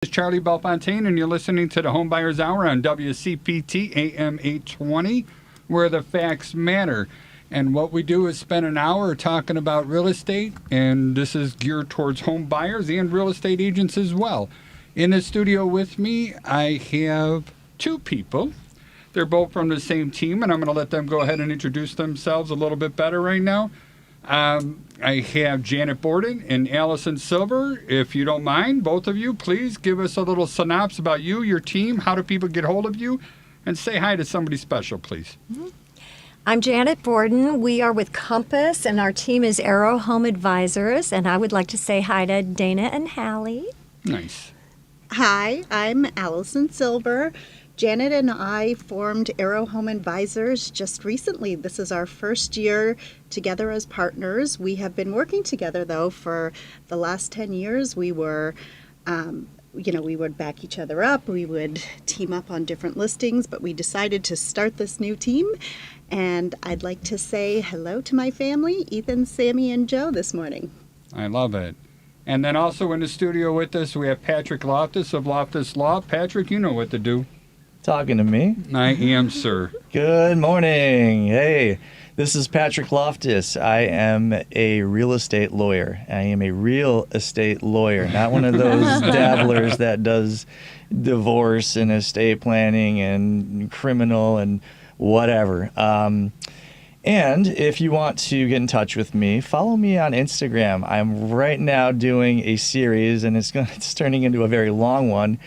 Is Charlie Belfontaine, and you're listening to the HomeBuyer's Hour on WCPT AM 820, where the facts matter. And what we do is spend an hour talking about real estate, and this is geared towards home buyers and real estate agents as well. In the studio with me, I have two people. They're both from the same team, and I'm going to let them go ahead and introduce themselves a little bit better right now. I have Janet Borden and Allison Silver. If you don't mind, both of you, please give us a little synopsis about you, your team, how do people get hold of you, and say hi to somebody special, please. I'm Janet Borden. We are with Compass, and our team is Arrow Home Advisors, and I would like to say hi to Dana and Hallie. Nice. Hi, I'm Allison Silver. Janet and I formed Arrow Home Advisors just recently. This is our first year together as partners. We have been working together, though, for the last 10 years. We were, we would back each other up. We would team up on different listings, but we decided to start this new team. And I'd like to say hello to my family, Ethan, Sammy, and Joe this morning. I love it. And then also in the studio with us, we have Patrick Loftus of Loftus Law. Patrick, you know what to do. Talking to me? I am, sir. Good morning. Hey, this is Patrick Loftus. I am a real estate lawyer. I am a real estate lawyer, not one of those dabblers that does divorce and estate planning and criminal and whatever. And if you want to get in touch with me, follow me on Instagram. I'm right now doing a series, and it's turning into a very long one,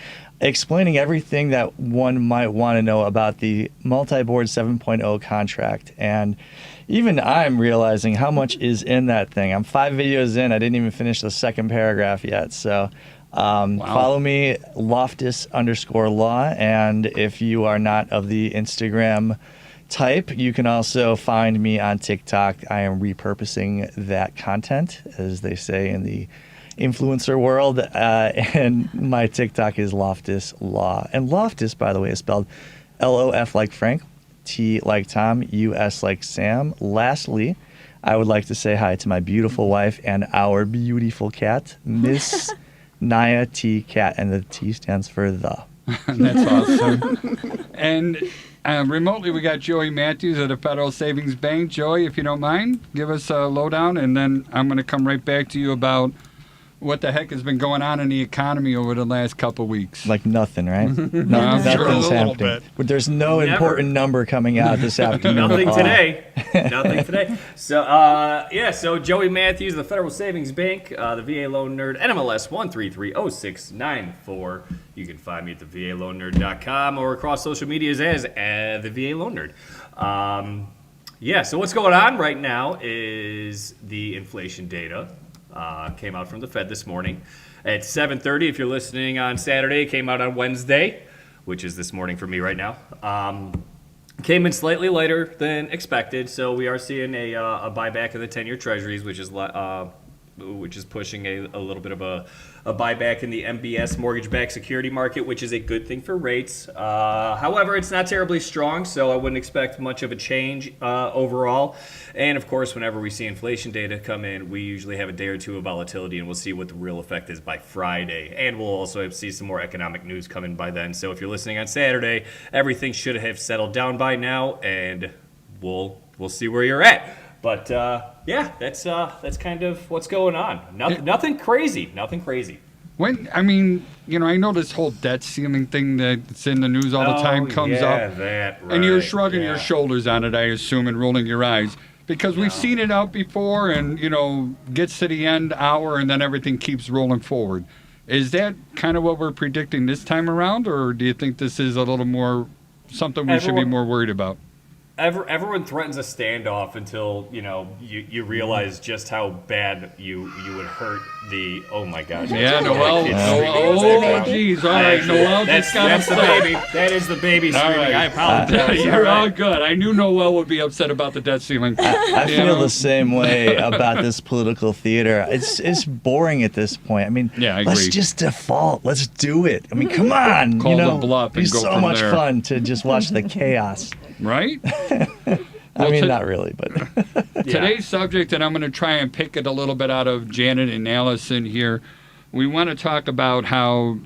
explaining everything that one might want to know about the multi-board 7.0 contract. And even I'm realizing how much is in that thing. I'm 5 videos in. I didn't even finish the second paragraph yet. So follow me, Loftus_law. And if you are not of the Instagram type, you can also find me on TikTok. I am repurposing that content, as they say in the influencer world, and my TikTok is Loftus Law. And Loftus, by the way, is spelled L-O-F like Frank, T like Tom, U-S like Sam. Lastly, I would like to say hi to my beautiful wife and our beautiful cat, Miss Naya T. Cat, and the T stands for the. That's awesome. And remotely, we got Joey Matthews of the Federal Savings Bank. Joey, if you don't mind, give us a lowdown, and then I'm going to come right back to you about what the heck has been going on in the economy over the last couple weeks. Like nothing, right? Nothing's happening. But there's no important number coming out this afternoon. Nothing today. Nothing today. So Joey Matthews, the Federal Savings Bank, the VA Loan Nerd, NMLS 1330694. You can find me at thevaloannerd.com or across social medias as the VA Loan Nerd. So what's going on right now is the inflation data. Came out from the Fed this morning at 7:30. If you're listening on Saturday, it came out on Wednesday, which is this morning for me right now. Came in slightly later than expected, so we are seeing a buyback of the 10-year Treasuries, which is pushing a little bit of a buyback in the MBS mortgage-backed security market, which is a good thing for rates. However, it's not terribly strong, so I wouldn't expect much of a change overall. And of course, whenever we see inflation data come in, we usually have a day or two of volatility, and we'll see what the real effect is by Friday. And we'll also see some more economic news come in by then. So if you're listening on Saturday, everything should have settled down by now, and we'll see where you're at. But that's kind of what's going on. Nothing crazy. I know this whole debt ceiling thing that's in the news all the time comes up. That, right. And you're shrugging your shoulders on it, I assume, and rolling your eyes. Because we've seen it out before and, gets to the end hour and then everything keeps rolling forward. Is that kind of what we're predicting this time around, or do you think this is a little more something we should be more worried about? Everyone threatens a standoff until you realize just how bad you would hurt the. Oh my gosh! Yeah, Noel. Oh, geez. All right, Noel just got upset. That's the baby. That is the baby screaming. Right. I apologize. You're all good. I knew Noel would be upset about the debt ceiling. I feel the same way about this political theater. It's boring at this point. I mean, I agree. Let's just default. Let's do it. I mean, come on. Call the bluff and go so much there. Fun to just watch the chaos. Right? I mean, not really, but today's subject, and I'm going to try and pick it a little bit out of Janet and Allison here. We want to talk about how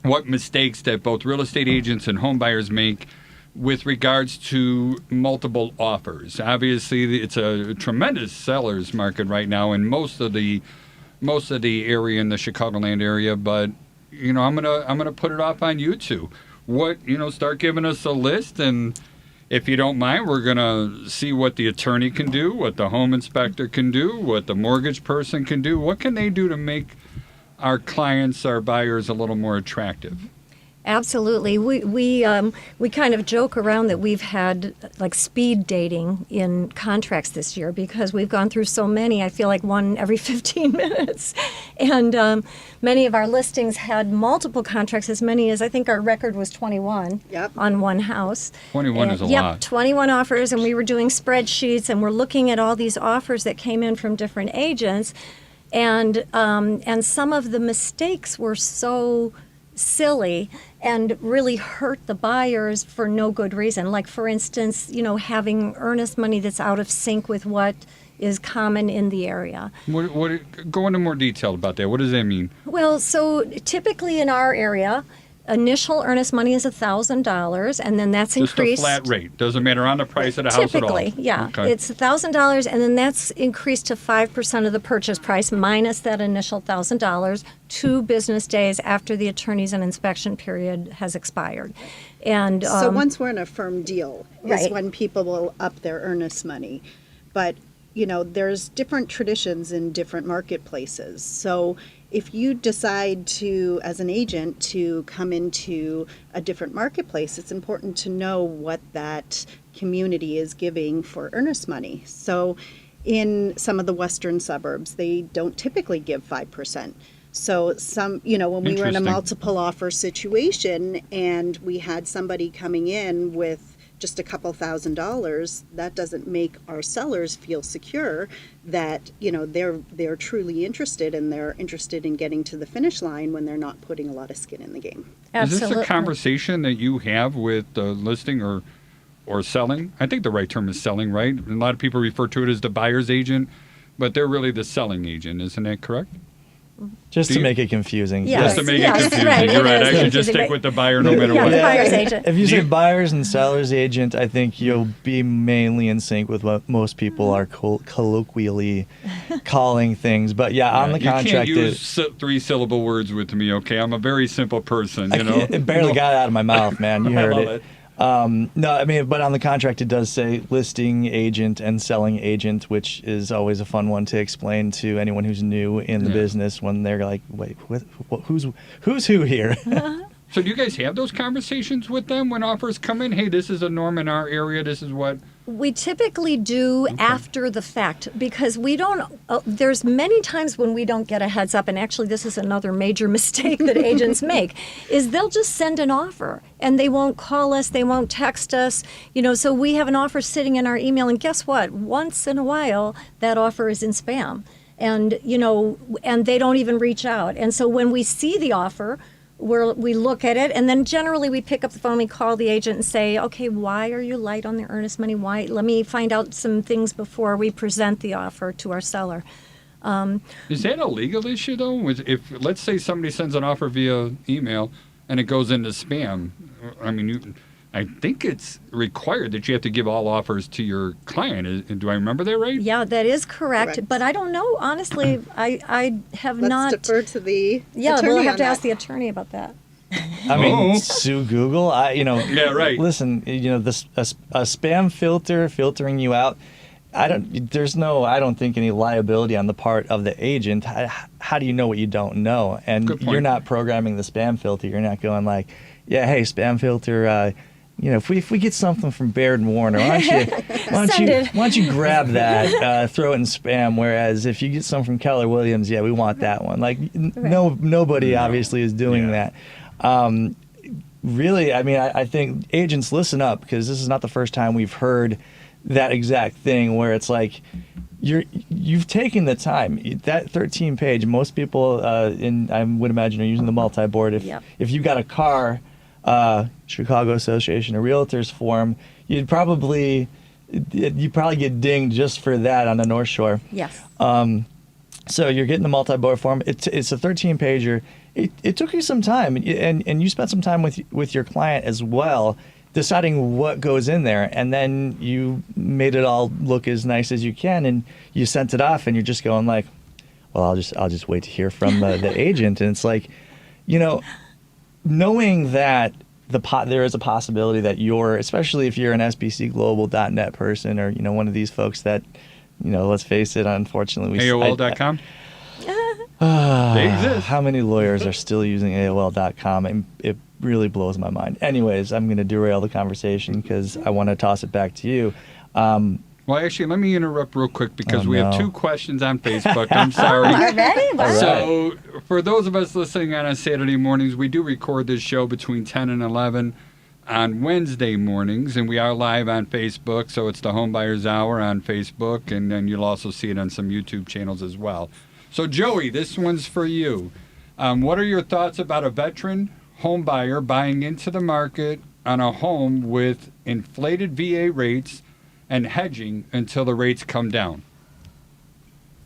what mistakes that both real estate agents and home buyers make with regards to multiple offers. Obviously, it's a tremendous seller's market right now in most of the area in the Chicagoland area. But I'm gonna put it off on you two. Start giving us a list, and if you don't mind, we're gonna see what the attorney can do, what the home inspector can do, what the mortgage person can do. What can they do to make our clients, our buyers, a little more attractive? Absolutely. We kind of joke around that we've had like speed dating in contracts this year because we've gone through so many. I feel like one every 15 minutes. And many of our listings had multiple contracts, as many as I think our record was 21 on one house. 21 is a lot. 21 offers, and we were doing spreadsheets, and we're looking at all these offers that came in from different agents. And some of the mistakes were so silly and really hurt the buyers for no good reason. Like, for instance, having earnest money that's out of sync with what is common in the area. Go into more detail about that. What does that mean? Well, so typically in our area, initial earnest money is $1,000, and then that's increased. Just a flat rate. Doesn't matter on the price of the house at all. Typically, yeah. Okay. It's $1,000, and then that's increased to 5% of the purchase price minus that initial $1,000 2 business days after the attorney's and inspection period has expired. And so once we're in a firm deal is Right. when people will up their earnest money. But, there's different traditions in different marketplaces. So if you decide to, as an agent, to come into a different marketplace, it's important to know what that community is giving for earnest money. So in some of the western suburbs, they don't typically give 5%. So when we were in a Interesting. multiple offer situation and we had somebody coming in with just a couple $1,000s, that doesn't make our sellers feel secure that they're truly interested, and they're interested in getting to the finish line when they're not putting a lot of skin in the game. absolutely. Is this a conversation that you have with listing or selling? I think the right term is selling, right? A lot of people refer to it as the buyer's agent, but they're really the selling agent. Isn't that correct? Just Do to you- make it confusing. Yes. Just to make Yes, it confusing. right, You're it right. is I should just confusing, stick but- with the buyer no matter Yeah, what. the buyer's agent. If you say you- buyers and sellers agent, I think you'll be mainly in sync with what most people are colloquially calling things. But yeah, on the You can't contract, use 3-syllable words with me, okay? I'm a very simple person, it barely got out of my mouth, man. You I heard love it. No, I mean, but on the contract it does say listing agent and selling agent, which is always a fun one to explain to anyone who's new in the Yeah. business when they're like, wait, who's who here? So do you guys have those conversations with them when offers come in? Hey, this is a norm in our area. This is what... We typically do after the fact because we don't, there's many times when we don't get a heads up, and actually this is another major mistake that agents make, is they'll just send an offer and they won't call us, they won't text us, so we have an offer sitting in our email, and guess what? Once in a while, that offer is in spam. And, and they don't even reach out. And so when we see the offer, we look at it, and then generally we pick up the phone, we call the agent and say, okay, why are you light on the earnest money? Why? Let me find out some things before we present the offer to our seller. Is that a legal issue, though? If, let's say, somebody sends an offer via email and it goes into spam, I mean, I think it's required that you have to give all offers to your client. Do I remember that right? Yeah, that is correct. Correct. But I don't know, honestly, I have Let's not. defer to the Yeah, attorney we'll have on to that. ask the attorney about that. I mean, Oh. sue Google. Yeah, right. Listen, a spam filter filtering you out. I don't think any liability on the part of the agent. How do you know what you don't know? And Good point. you're not programming the spam filter. You're not going like, yeah, hey, spam filter. If we get something from Baird and Warner, why don't you grab that, throw it in spam? Whereas if you get some from Keller Williams, yeah, we want that one. Like nobody obviously is doing Yeah. that. Really, I mean, I think agents listen up, because this is not the first time we've heard that exact thing where it's like you've taken the time. That 13-page, most people I would imagine are using the multi-board. If you got a car, Chicago Association of Realtors form, you'd probably get dinged just for that on the North Shore. Yes. So you're getting the multi-board form. It's a 13-pager. it took you some time, and you spent some time with your client as well, deciding what goes in there, and then you made it all look as nice as you can, and you sent it off, and you're just going like, well, I'll just wait to hear from the agent. And it's like, knowing that there is a possibility that especially if you're an SBCglobal.net person, or one of these folks that, let's face it, unfortunately, AOL.com. They exist. How many lawyers are still using AOL.com? And it really blows my mind. Anyways, I'm going to derail the conversation because I want to toss it back to you. Well, actually, let me interrupt real quick because we have 2 questions on Facebook. I'm sorry. Already? Wow. So, for those of us listening on Saturday mornings, we do record this show between 10 and 11 on Wednesday mornings, and we are live on Facebook. So, it's the Homebuyer's Hour on Facebook, and then you'll also see it on some YouTube channels as well. So, Joey, this one's for you. What are your thoughts about a veteran home buyer buying into the market on a home with inflated VA rates and hedging until the rates come down?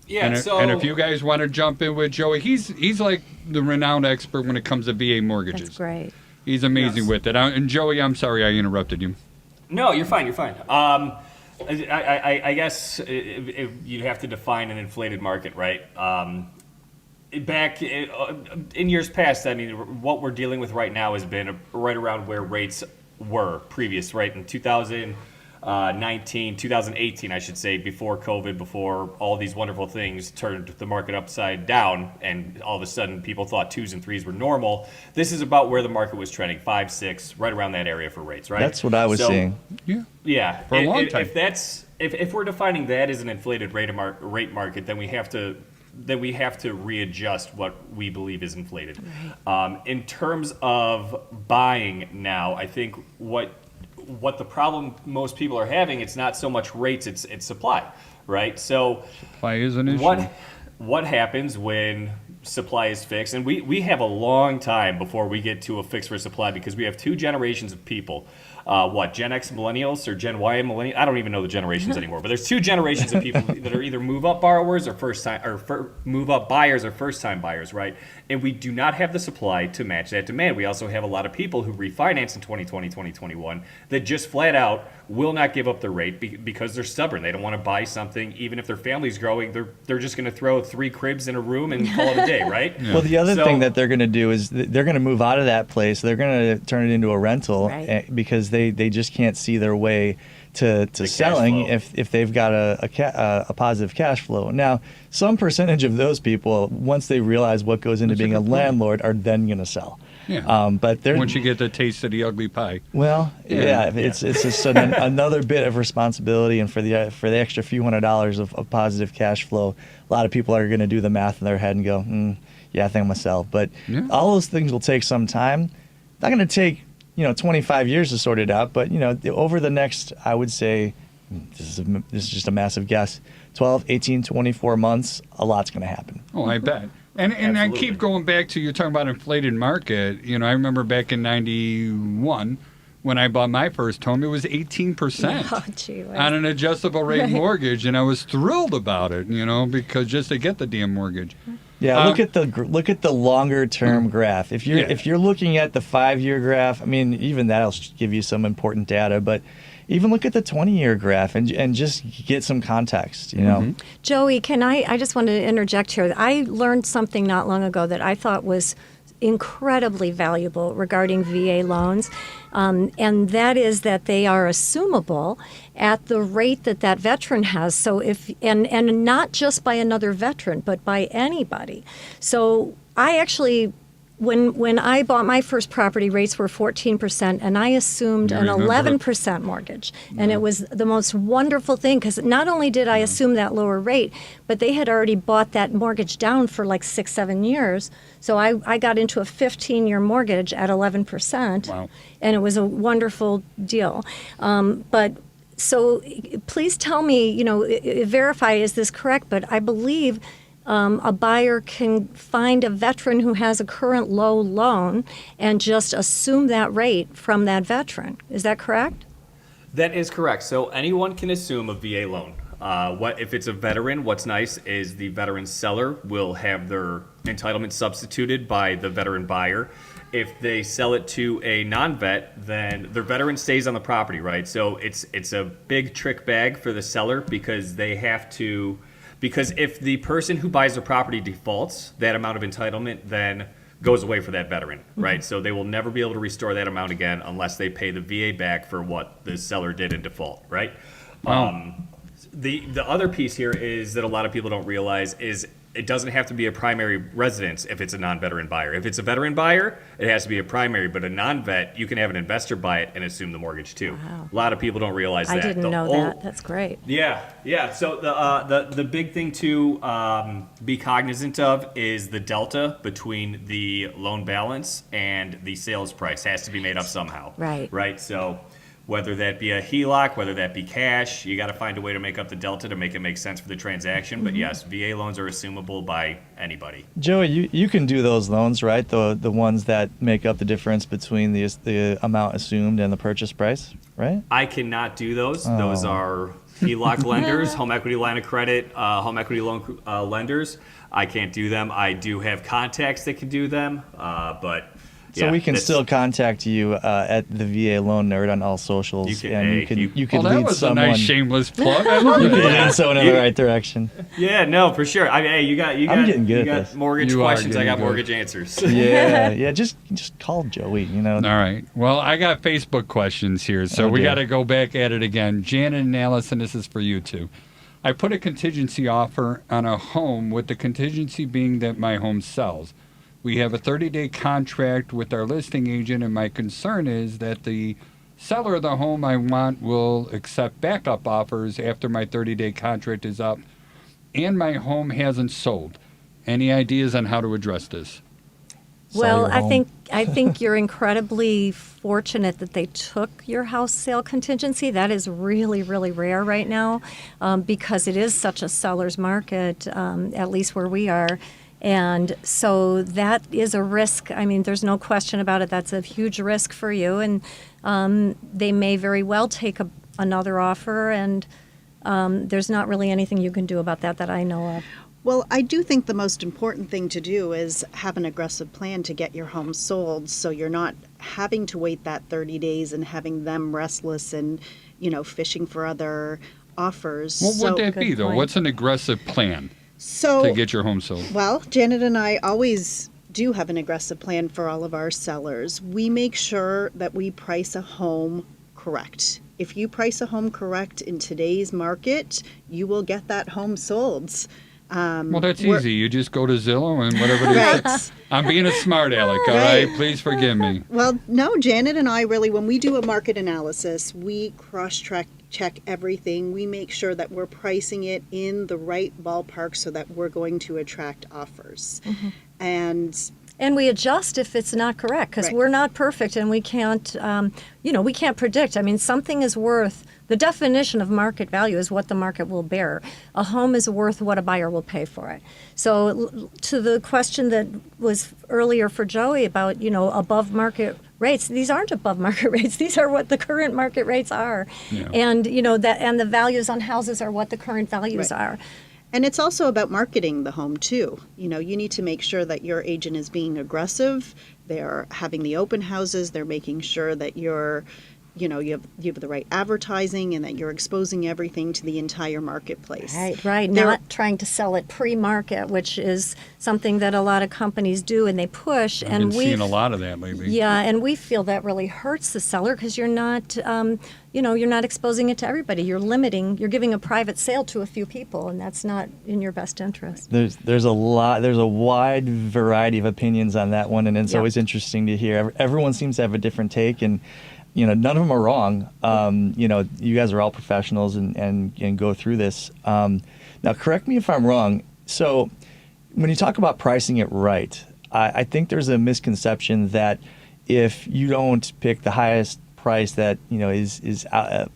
Yeah, and if you guys want to jump in with Joey, he's like the renowned expert when it comes to VA mortgages. That's great. He's amazing with it. And Joey, I'm sorry I interrupted you. No, you're fine. I guess you'd have to define an inflated market, right? Back in years past, I mean, what we're dealing with right now has been right around where rates were previous, right? In 2019, 2018, I should say, before COVID, before all these wonderful things turned the market upside down, and all of a sudden people thought 2s and 3s were normal. This is about where the market was trending, 5, 6, right around that area for rates, right? That's what I was seeing. Yeah, for a long time. If we're defining that as an inflated rate market, then we have to readjust what we believe is inflated. Right. In terms of buying now, I think what the problem most people are having, it's not so much rates, it's supply, right? So supply is an issue. What happens when supply is fixed? And we have a long time before we get to a fix for supply, because we have 2 generations of people. Gen X millennials or Gen Y millennials? I don't even know the generations anymore. But there's 2 generations of people that are either move-up borrowers or move-up buyers or first-time buyers, right? And we do not have the supply to match that demand. We also have a lot of people who refinance in 2020, 2021 that just flat out will not give up their rate because they're stubborn. They don't want to buy something, even if their family's growing. They're just going to throw 3 cribs in a room and call it a day, right? Yeah. Well, the other thing that they're going to do is they're going to move out of that place. They're going to turn it into a rental, right? Because they just can't see their way to selling if they've got a positive cash flow. Now, some percentage of those people, once they realize what goes into being a landlord, are then going to sell. Yeah. But once you get the taste of the ugly pie. Well, it's just another bit of responsibility, and for the extra few $100s of positive cash flow, a lot of people are going to do the math in their head and go, I think I'm gonna sell. But all those things will take some time. Not going to take 25 years to sort it out, but over the next, I would say, this is just a massive guess, 12, 18, 24 months, a lot's going to happen. Oh, I bet. And I keep going back to, you're talking about inflated market. I remember back in 91 when I bought my first home, it was 18% on an adjustable rate mortgage, and I was thrilled about it, because just to get the damn mortgage. Yeah, look at the longer term graph. If you're looking at the 5-year graph, I mean, even that'll give you some important data, but even look at the 20-year graph and just get some context, Joey, I just wanted to interject here. I learned something not long ago that I thought was incredibly valuable regarding VA loans, and that is that they are assumable at the rate that veteran has. So and not just by another veteran, but by anybody. So I actually, when I bought my first property, rates were 14%, and I assumed an 11% mortgage. And it was the most wonderful thing, because not only did I assume that lower rate, but they had already bought that mortgage down for like 6-7 years. So I got into a 15-year mortgage at 11%. Wow. And it was a wonderful deal. So please tell me, verify, is this correct? But I believe a buyer can find a veteran who has a current low loan and just assume that rate from that veteran. Is that correct? That is correct. So anyone can assume a VA loan. What if it's a veteran? What's nice is the veteran seller will have their entitlement substituted by the veteran buyer. If they sell it to a non-vet, then their veteran stays on the property, right? So it's a big trick bag for the seller because they have to, because if the person who buys the property defaults, that amount of entitlement then goes away for that veteran, right? So they will never be able to restore that amount again unless they pay the VA back for what the seller did in default, right? Wow. The other piece here is that a lot of people don't realize is it doesn't have to be a primary residence if it's a non-veteran buyer. If it's a veteran buyer, it has to be a primary, but a non-vet, you can have an investor buy it and assume the mortgage too. Wow. A lot of people don't realize I that. didn't know that. That's great. Yeah. So the big thing to be cognizant of is the delta between the loan balance and the sales price has to be made up somehow. Right. Right. So whether that be a HELOC, whether that be cash, you got to find a way to make up the delta to make it make sense for the transaction. But yes, VA loans are assumable by anybody. Joey, you can do those loans, right? The ones that make up the difference between the amount assumed and the purchase price, right? I cannot do those. Oh. Those are HELOC lenders, home equity line of credit, home equity loan lenders. I can't do them. I do have contacts that can do them, but So yeah, we can that's- still contact you at the VA Loan Nerd on all socials, You can- and hey, you can Well, that lead was someone. a nice shameless plug. I love You it. can Yeah. lead someone in the right direction. Yeah, no, for sure. I mean, hey, you got I'm getting good you at got this. mortgage You are questions. I getting got good. mortgage answers. Yeah. Just call Joey. You know. All right. Well, I got Facebook questions here, so Oh, we dear. got to go back at it again. Janet and Allison, this is for you two. I put a contingency offer on a home with the contingency being that my home sells. We have a 30-day contract with our listing agent, and my concern is that the seller of the home I want will accept backup offers after my 30-day contract is up, and my home hasn't sold. Any ideas on how to address this? Sell Well, your I home. think you're incredibly fortunate that they took your house sale contingency. That is really, really rare right now because it is such a seller's market, at least where we are. And so that is a risk. I mean, there's no question about it. That's a huge risk for you. And they may very well take another offer, and there's not really anything you can do about that I know of. Well, I do think the most important thing to do is have an aggressive plan to get your home sold so you're not having to wait that 30 days and having them restless and, fishing for other offers. What would that Good be, though? point. What's an aggressive plan So, to get your home sold? well, Janet and I always do have an aggressive plan for all of our sellers. We make sure that we price a home correct. If you price a home correct in today's market, you will get that home sold. Well, that's we're- easy. You just go to Zillow and whatever it is. Right. I'm being a smart aleck, all Right. right? Please forgive me. Well, no, Janet and I really, when we do a market analysis, we check everything. We make sure that we're pricing it in the right ballpark so that we're going to attract offers. And we adjust if it's not correct because Right. we're not perfect and we can't, we can't predict. I mean, something is worth, the definition of market value is what the market will bear. A home is worth what a buyer will pay for it. So to the question that was earlier for Joey about, above market rates, these aren't above market rates. These are what the current market rates are. Yeah. And, and the values on houses are what the current values Right. are. And it's also about marketing the home too. You need to make sure that your agent is being aggressive. They're having the open houses. They're making sure that you're, you have the right advertising and that you're exposing everything to the entire marketplace. Right. There- Not trying to sell it pre-market, which is something that a lot of companies do and they push. I've and been seeing a lot of that lately. Yeah, and we feel that really hurts the seller because you're not, you're not exposing it to everybody. You're giving a private sale to a few people, and that's not in your best interest. There's a wide variety of opinions on that one, and it's Yep. always interesting to hear. Everyone seems to have a different take, and none of them are wrong. You guys are all professionals and go through this. Now, correct me if I'm wrong. So, when you talk about pricing it right, I think there's a misconception that if you don't pick the highest price that is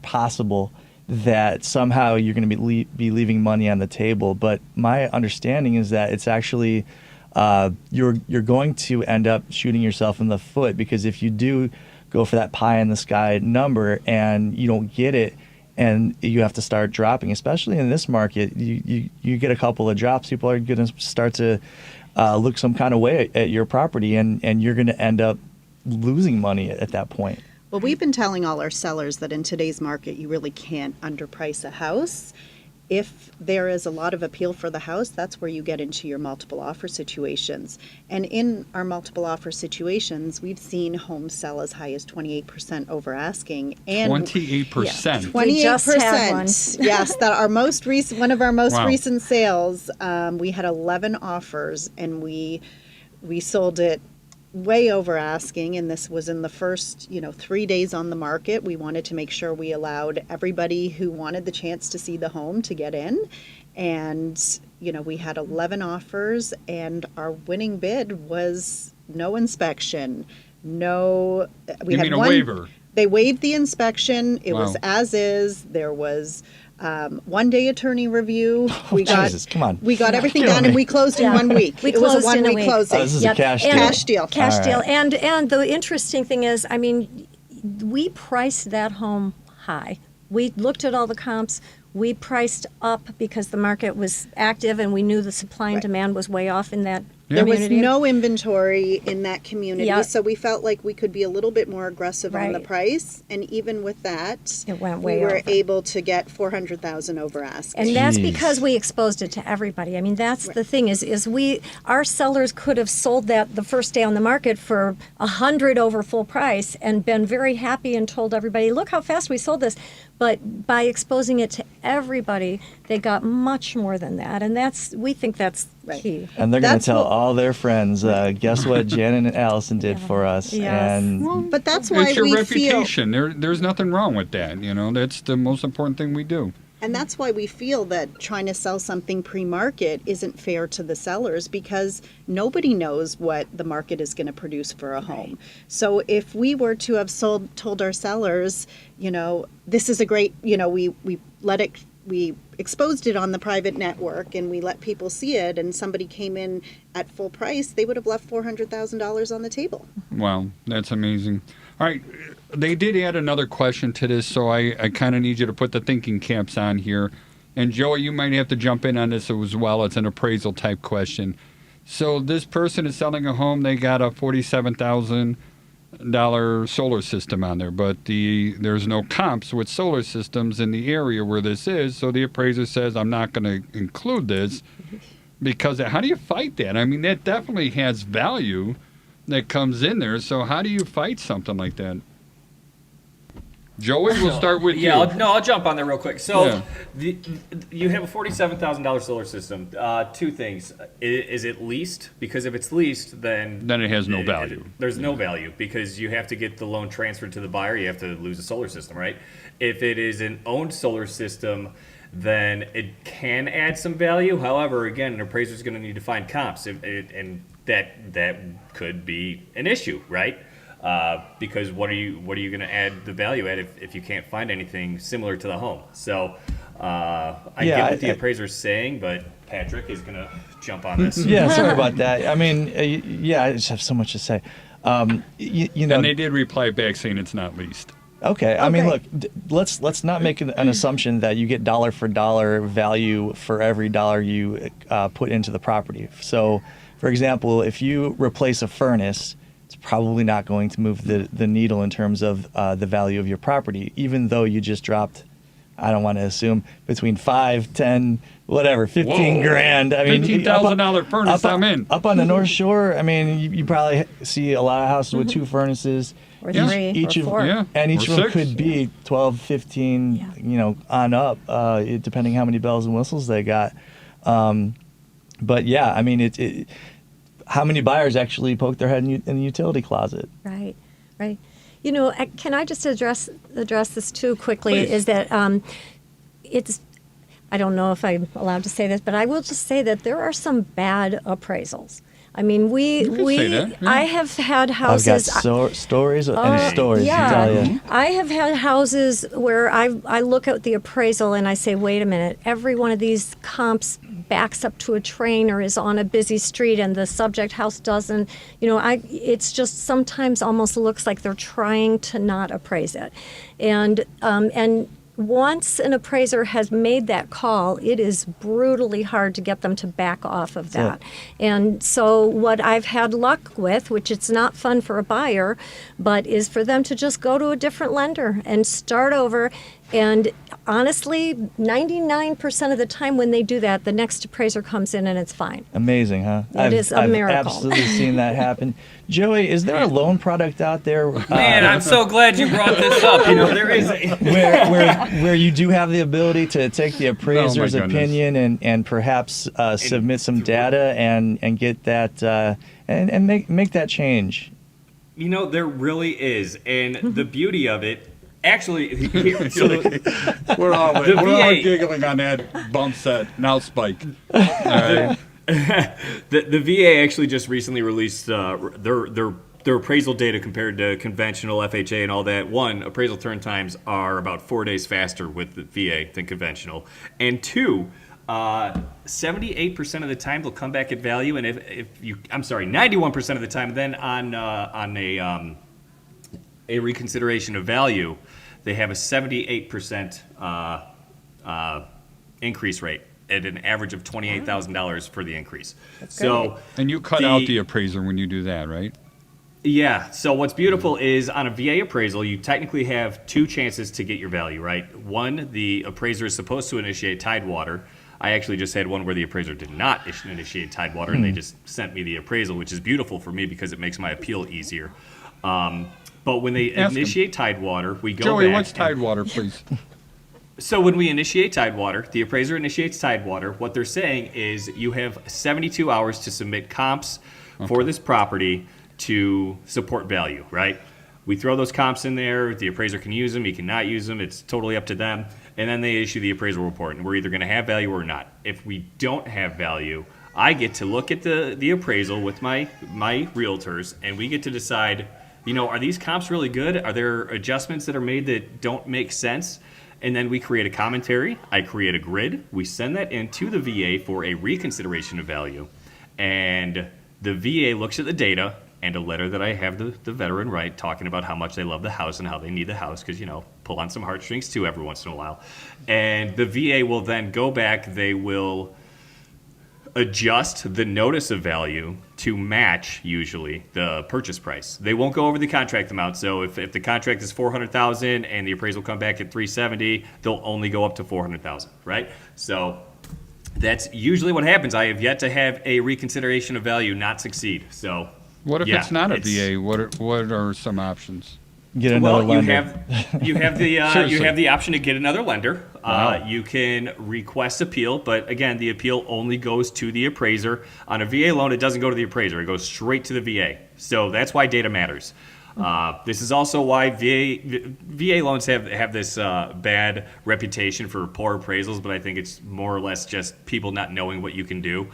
possible, that somehow you're going to be leaving money on the table. But my understanding is that it's actually you're going to end up shooting yourself in the foot, because if you do go for that pie in the sky number and you don't get it, and you have to start dropping. Especially in this market, you get a couple of drops, people are going to start to look some kind of way at your property, and you're going to end up losing money at that point. Well, we've been telling all our sellers that in today's market, you really can't underprice a house. If there is a lot of appeal for the house, that's where you get into your multiple offer situations. And in our multiple offer situations, we've seen homes sell as high as 28% over asking. And 28%. We just had one. 28%. Yes, that our most recent, one of our most Wow. recent sales, we had 11 offers, and we sold it way over asking, and this was in the first 3 days on the market. We wanted to make sure we allowed everybody who wanted the chance to see the home to get in, and we had 11 offers, and our winning bid was no inspection, no. We You had mean a one waiver? They waived the inspection. It was Wow. as is. There was 1 day attorney review. We got Jesus, come on. We got everything Kill done, me. and we closed in Yeah. 1 week. We It was a closed in a 1 week week. closing. Oh, this is Yep. a cash And- deal. Cash deal. Cash All deal. right. And the interesting thing is, I mean, we priced that home high. We looked at all the comps. We priced up because the market was active, and we knew the supply and Right. demand was way off in that There was community. no inventory in that community, Yeah. so we felt like we could be a little bit more aggressive on the Right. price. And even with that, It went we way were over. able to get 400,000 over asking. And that's Jeez. because we exposed it to everybody. I mean, that's the thing is our sellers could have sold that the first day on the market for 100 over full price and been very happy and told everybody, look how fast we sold this. But by exposing it to everybody, they got much more than that. And we think that's Right. key. And they're going That's to tell what- all their friends, guess what Janet and Allison did for us. Yes. And But that's why It's your we feel. reputation. There's nothing wrong with that. That's the most important thing we do. And that's why we feel that trying to sell something pre-market isn't fair to the sellers, because nobody knows what the market is going to produce for a home. So if we were to have told our sellers, this is a great, we exposed it on the private network and we let people see it, and somebody came in at full price, they would have left $400,000 on the table. Wow, that's amazing. All right, they did add another question to this, so I kind of need you to put the thinking caps on here. And Joey, you might have to jump in on this as well. It's an appraisal type question. So this person is selling a home. They got a $47,000 solar system on there, but there's no comps with solar systems in the area where this is. So the appraiser says, I'm not going to include this because how do you fight that? I mean, that definitely has value that comes in there. So how do you fight something like that? Joey, we'll start with you. I'll jump on there real quick. So Yeah. you have a $47,000 solar system. Two things: is it leased? Because if it's leased, then Then it has no value. There's no value because you have to get the loan transferred to the buyer. You have to lose a solar system, right? If it is an owned solar system, then it can add some value. However, again, an appraiser is going to need to find comps, and that could be an issue, right? Because what are you going to add the value at if you can't find anything similar to the home? So I get what the appraiser's saying, but Patrick is going to jump on this. yeah, sorry about that. I mean, I just have so much to say. And they did reply back saying it's not leased. Okay. I mean, Okay. look, let's not make an assumption that you get dollar for dollar value for every dollar you put into the property. So, for example, if you replace a furnace, it's probably not going to move the needle in terms of the value of your property, even though you just dropped, I don't want to assume, between 5, 10, whatever, 15 Whoa. grand. I mean, $15,000 furnace, I'm in. Up on the North Shore, I mean, you probably see a lot of houses with 2 furnaces. Or Yeah. 3 Each or of- 4. Yeah. And each Or of them 6. could be 12, 15, Yeah. On up, depending how many bells and whistles they got. But yeah, I mean, how many buyers actually poke their head in the utility closet? Right. Can I just address this too quickly? Please. Is that it's, I don't know if I'm allowed to say this, but I will just say that there are some bad appraisals. I mean, You can say that, yeah. I have had I've houses. got stories and stories to yeah, tell you. I have had houses where I look at the appraisal and I say, wait a minute, every one of these comps backs up to a train or is on a busy street and the subject house doesn't. It's just sometimes almost looks like they're trying to not appraise it. And once an appraiser has made that call, it is brutally hard to get them to back off of that. And so what I've had luck with, which it's not fun for a buyer, but is for them to just go to a different lender and start over. And honestly, 99% of the time when they do that, the next appraiser comes in and it's fine. Amazing, huh? It is a miracle. I've absolutely seen that happen. Joey, is there a loan product out there? Man, I'm so glad you brought this up. You know, there is where you do have the ability to take the appraiser's goodness. opinion and perhaps submit some data and get that and make that change. You know, there really is. And the beauty of it, actually, so We're all The VA giggling on that bump set. Now Spike. All right. the VA actually just recently released their appraisal data compared to conventional FHA and all that. One, appraisal turn times are about 4 days faster with the VA than conventional. And two, 78% of the time they'll come back at value. And if you, 91% of the time, then on a reconsideration of value, they have a 78% increase rate at an average of $28,000 for the increase. So, And you cut out the appraiser when you do that, right? yeah. So what's beautiful is on a VA appraisal, you technically have two chances to get your value, right? One, the appraiser is supposed to initiate Tidewater. I actually just had one where the appraiser did not initiate Tidewater, and they just sent me the appraisal, which is beautiful for me because it makes my appeal easier. But when they Ask initiate Tidewater, we go Joey, back. what's Tidewater, please? So when we initiate Tidewater, the appraiser initiates Tidewater. What they're saying is you have 72 hours to submit comps for this property to support value, right? We throw those comps in there. The appraiser can use them. He cannot use them. It's totally up to them. And then they issue the appraisal report, and we're either going to have value or not. If we don't have value, I get to look at the appraisal with my realtors, and we get to decide, you know, are these comps really good? Are there adjustments that are made that don't make sense? And then we create a commentary. I create a grid. We send that into the VA for a reconsideration of value. And the VA looks at the data and a letter that I have the veteran write talking about how much they love the house and how they need the house because, you know, pull on some heartstrings too every once in a while. And the VA will then go back. They will adjust the notice of value to match usually the purchase price. They won't go over the contract amount. So if the contract is $400,000 and the appraisal come back at $370,000, they'll only go up to $400,000, right? So that's usually what happens. I have yet to have a reconsideration of value not succeed. So What if yeah, it's not a VA? What are some options? Get another lender. you have the Seriously. you have the option to get another lender. Wow. You can request appeal, but again, the appeal only goes to the appraiser. On a VA loan, it doesn't go to the appraiser; it goes straight to the VA. So that's why data matters. This is also why VA loans have this bad reputation for poor appraisals, but I think it's more or less just people not knowing what you can do.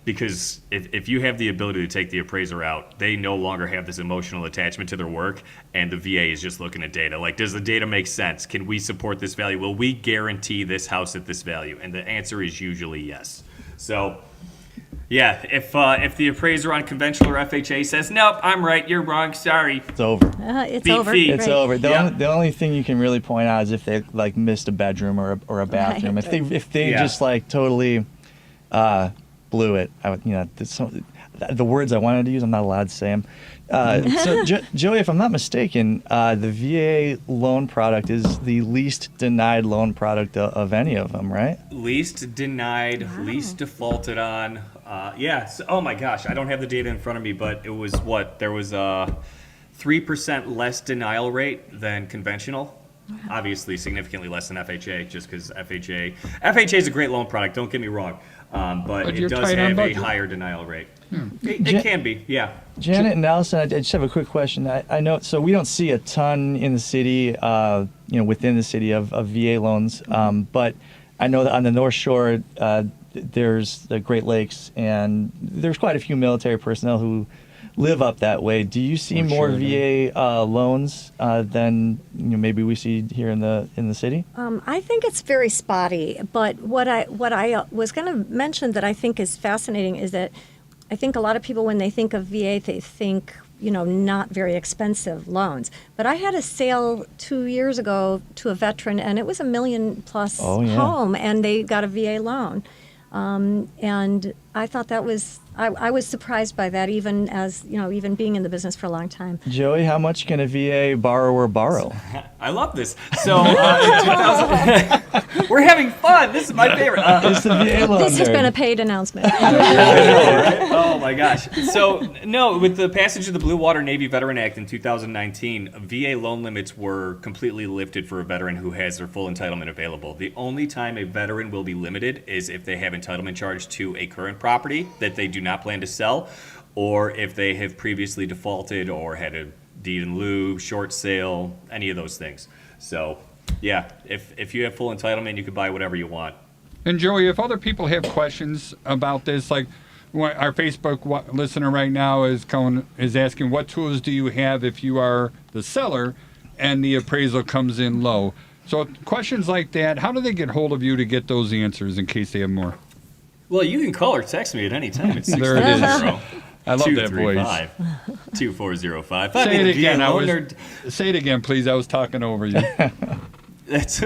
Because if you have the ability to take the appraiser out, they no longer have this emotional attachment to their work, and the VA is just looking at data. Like, does the data make sense? Can we support this value? Will we guarantee this house at this value? And the answer is usually yes. So, yeah, if the appraiser on conventional or FHA says, nope, I'm right, you're wrong, sorry. It's over. It's Beat over. feet. It's Right. over. The, Yeah. only, the only thing you can really point out is if they like missed a bedroom or a bathroom. Right. If they Yeah. just like totally blew it. The words I wanted to use, I'm not allowed to say them. So Joey, if I'm not mistaken, the VA loan product is the least denied loan product of any of them, right? Least denied, least defaulted on. Oh my gosh, I don't have the data in front of me, but it was what? There was a 3% less denial rate than conventional. Obviously, significantly less than FHA, just because FHA is a great loan product. Don't get me wrong, but you're it does tight on have a budget. higher denial rate. It can be, yeah. Janet and Allison, I just have a quick question. I know, so we don't see a ton in the city, within the city of VA loans, but I know that on the North Shore, there's the Great Lakes, and there's quite a few military personnel who live up that way. Do you see North more Shore, VA loans than maybe we see here in the city? I think it's very spotty, but what I was going to mention that I think is fascinating is that I think a lot of people, when they think of VA, they think not very expensive loans. But I had a sale 2 years ago to a veteran, and it was $1 million plus Oh, yeah. home, and they got a VA loan. And I thought that was, I was surprised by that, even as, even being in the business for a long time. Joey, how much can a VA borrower borrow? I love this. So in 2000, we're having fun. This is my favorite. It's the VA loan This has nerd. been a paid announcement. I know, right? Oh my gosh. So no, with the passage of the Blue Water Navy Veteran Act in 2019, VA loan limits were completely lifted for a veteran who has their full entitlement available. The only time a veteran will be limited is if they have entitlement charged to a current property that they do not plan to sell, or if they have previously defaulted or had a deed in lieu, short sale, any of those things. So yeah, if you have full entitlement, you can buy whatever you want. And Joey, if other people have questions about this, like our Facebook listener right now is asking, what tools do you have if you are the seller and the appraisal comes in low? So questions like that, how do they get hold of you to get those answers in case they have more? Well, you can call or text me at any time. It's There it is. I love that voice. 2405. Say it again. Loaner. Say it again, please. I was talking over you. That's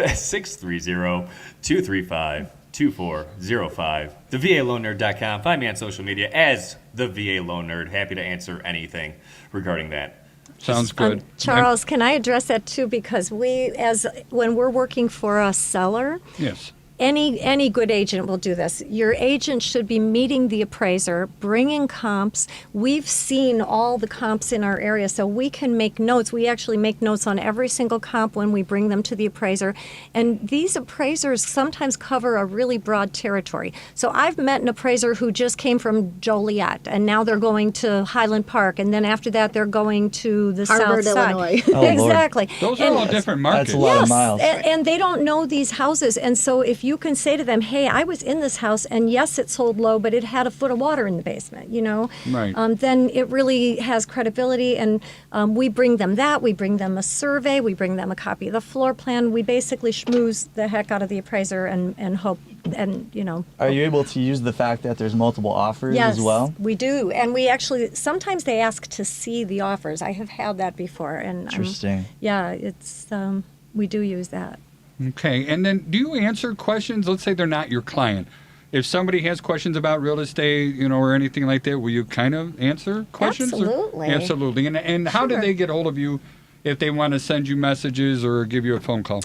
630-235-2405. TheVALoanNerd.com. Find me on social media as the VA Loan Nerd. Happy to answer anything regarding that. Sounds good. Charles, can I address that too? Because when we're working for a seller, Yes. any good agent will do this. Your agent should be meeting the appraiser, bringing comps. We've seen all the comps in our area, so we can make notes. We actually make notes on every single comp when we bring them to the appraiser. And these appraisers sometimes cover a really broad territory. So I've met an appraiser who just came from Joliet, and now they're going to Highland Park, and then after that they're going to the Harvard, south side. Illinois. Oh, Lord. Exactly. Those are all different markets. That's a lot of miles. And they don't know these houses. And so if you can say to them, hey, I was in this house, and yes, it sold low, but it had a foot of water in the basement, Right. then it really has credibility. And we bring them that. We bring them a survey. We bring them a copy of the floor plan. We basically schmooze the heck out of the appraiser and hope, Are you able to use the fact that there's multiple offers Yes, as well? we do. And we actually, sometimes they ask to see the offers. I have had that before. And Interesting. it's, we do use that. Okay. And then do you answer questions? Let's say they're not your client. If somebody has questions about real estate, or anything like that, will you kind of answer questions? Absolutely. Absolutely. And how do Sure. they get hold of you if they want to send you messages or give you a phone call?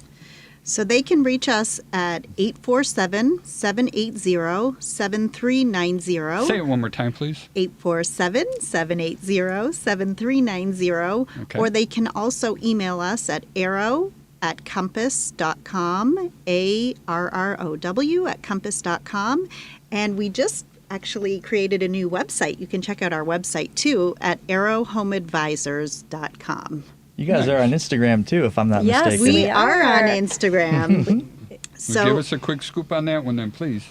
So they can reach us at 847-780-7390. Say it one more time, please. 847-780-7390. Okay. Or they can also email us at arrow@compass.com, ARROW@compass.com. And we just actually created a new website. You can check out our website too at arrowhomeadvisors.com. You guys are on Instagram too, if I'm not Yes, mistaken. We We are on are. Instagram. Give So us a quick scoop on that one then, please.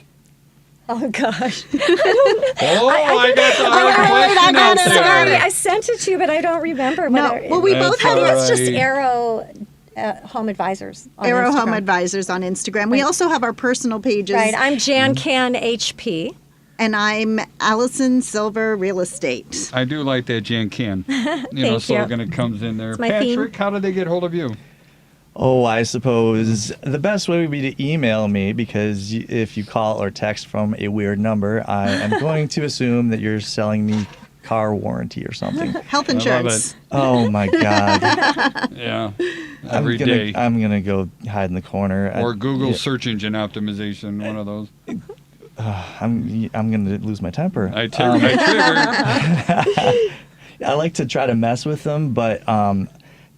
Oh, gosh. Oh, I got the hard wait, question I got out it. there. Sorry, I sent it to you, but I don't remember. no, well, we That's both have all I think it's just right. Arrow Home Advisors. On Arrow Instagram. Home Advisors on Instagram. We Right. also have our personal pages. Right, I'm Jan Can HP. And I'm Allison Silver Real Estate. I do like that Jan Can. Thank you. slogan that comes in there. It's my theme. Patrick, how do they get hold of you? Oh, I suppose the best way would be to email me, because if you call or text from a weird number, I am going to assume that you're selling me car warranty or something. Health love insurance. Oh my God. Yeah, every day. I'm gonna go hide in the corner. Or Google search engine optimization, one of those. I'm gonna lose my temper. I trigger. I like to try to mess with them, but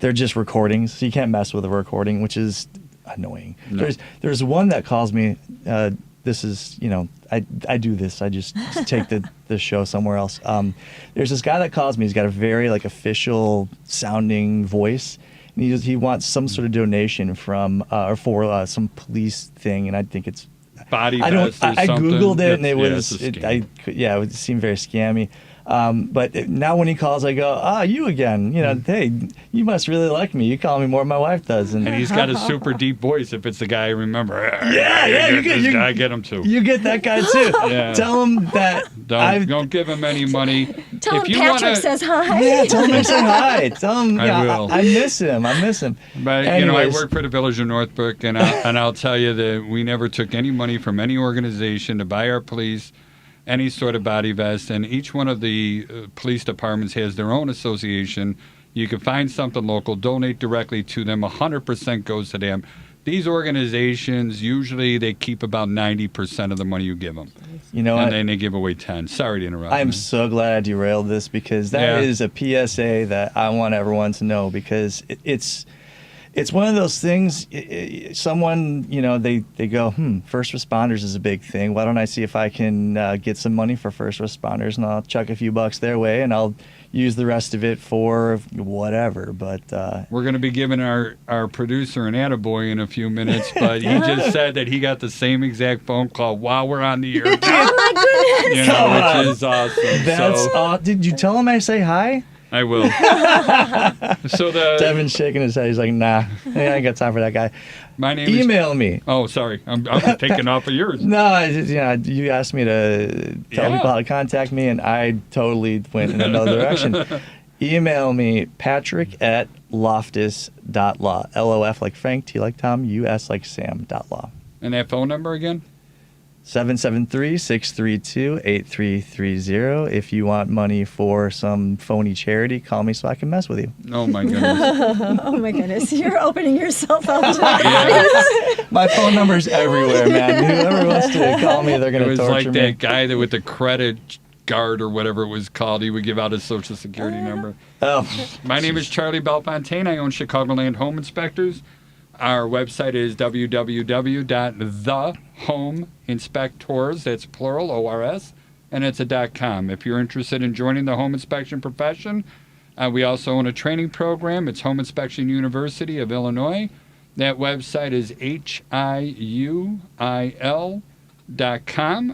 they're just recordings, so you can't mess with a recording, which is annoying. No. There's one that calls me. This is, I do this. I just take the show somewhere else. There's this guy that calls me. He's got a very official sounding voice. And he wants some sort of donation from or for some police thing, and I think it's Body I don't. vest or I something. googled it, and It's it was. a scam. It seemed very scammy. But now when he calls, I go, you again. You know, hey, you must really like me. You call me more than my wife does. And he's got a super deep voice if it's the guy I remember. You get him too. You get that guy too. Yeah. Tell him that. Don't give him any money. Tell him Patrick says hi. Yeah, tell him I say hi. Tell him I will. I miss him. But Anyways. I work for the Village of Northbrook, and I'll tell you that we never took any money from any organization to buy our police any sort of body vest, and each one of the police departments has their own association. You can find something local, donate directly to them. 100% goes to them. These organizations, usually they keep about 90% of the money you give them. You know, and then they give away 10. Sorry to interrupt. I'm so glad I derailed this because that is a PSA that I want everyone to know, because it's one of those things. Someone, they go, first responders is a big thing. Why don't I see if I can get some money for first responders, and I'll chuck a few bucks their way, and I'll use the rest of it for whatever. But we're going to be giving our producer an attaboy in a few minutes, but he just said that he got the same exact phone call while we're on the air. Oh my goodness! Which is awesome. That's Did you tell him I say hi? I will. So Devin's shaking his head. He's like, nah, I ain't got time for that guy. My name Email me. Oh, sorry. I'm taking off of yours. No, you asked me to tell people how to contact me, and I totally went in another direction. Email me, patrick@loftus.law. LOF like Frank, T like Tom, US like Sam.law. And that phone number again? 773-632-8330. If you want money for some phony charity, call me so I can mess with you. Oh, my goodness. Oh my goodness! You're opening yourself up to My phone number's everywhere, man. Whoever wants to call me, they're going to torture me. It was like that guy that with the credit guard or whatever it was called, he would give out his social security number. Oh. My name is Charlie Belfontaine. I own Chicagoland Home Inspectors. Our website is www.thehomeinspectors, that's plural, ORS, and it's a .com. If you're interested in joining the home inspection profession, we also own a training program. It's Home Inspection University of Illinois. That website is HIUIL.com.